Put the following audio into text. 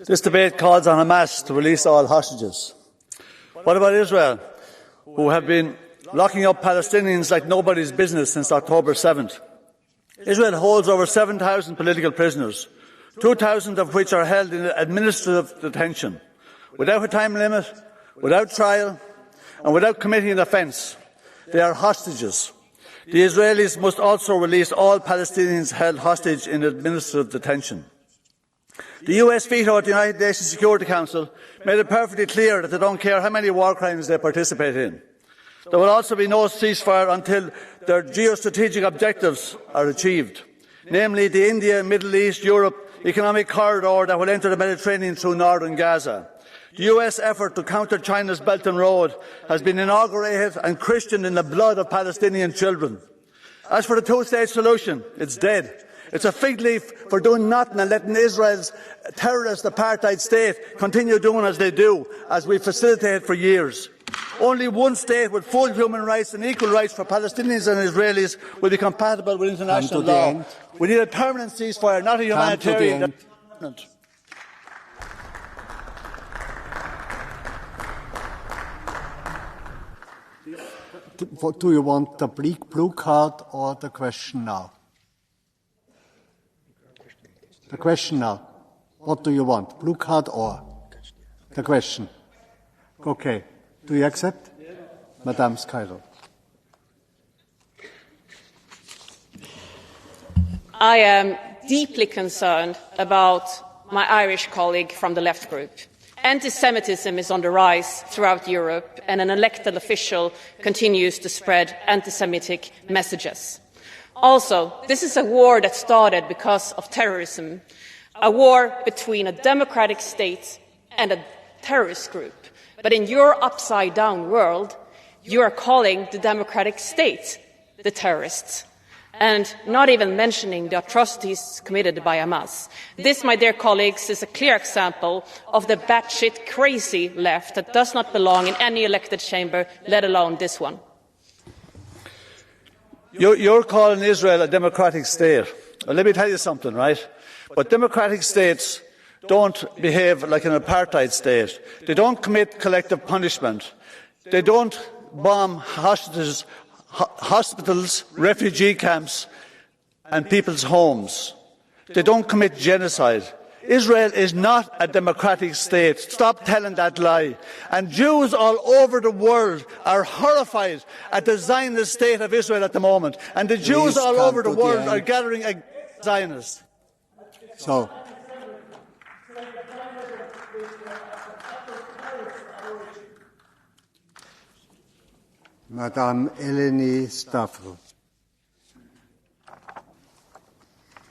This debate calls on Hamas to release all hostages. What about Israel, who have been locking up Palestinians like nobody's business since October 7th? Israel holds over 7,000 political prisoners, 2,000 of which are held in administrative detention, without a time limit, without trial, and without committing an offence. They are hostages. The Israelis must also release all Palestinians held hostage in administrative detention. The US veto at the United Nations Security Council made it perfectly clear that they don't care how many war crimes they participate in. There will also be no ceasefire until their geostrategic objectives are achieved, namely the India, Middle East, Europe economic corridor that will enter the Mediterranean through northern Gaza. The US effort to counter China's Belt and Road has been inaugurated and christened in the blood of Palestinian children. As for the two-state solution, it's dead. It's a fig leaf for doing nothing and letting Israel's terrorist apartheid state continue doing as they do, as we facilitated for years. Only one state with full human rights and equal rights for Palestinians and Israelis will be compatible with international law. We need a permanent ceasefire, not a humanitarian. Do you want the blue card or the question now? The question now. What do you want? Blue card or the question? Okay. Do you accept? Yeah. Madame Skyler. I am deeply concerned about my Irish colleague from the left group. Anti-Semitism is on the rise throughout Europe, and an elected official continues to spread anti-Semitic messages. Also, this is a war that started because of terrorism, a war between a democratic state and a terrorist group. But in your upside-down world, you are calling the democratic state the terrorists, and not even mentioning the atrocities committed by Hamas. This, my dear colleagues, is a clear example of the batshit crazy left that does not belong in any elected chamber, let alone this one. You're calling Israel a democratic state. Well, let me tell you something, right? But democratic states don't behave like an apartheid state. They don't commit collective punishment. They don't bomb hostages, hospitals, refugee camps and people's homes. They don't commit genocide. Israel is not a democratic state. Stop telling that lie. And Jews all over the world are horrified at the Zionist state of Israel at the moment. And the Jews all over the world are gathering against Zionists. So, Madame Eleni Stavros.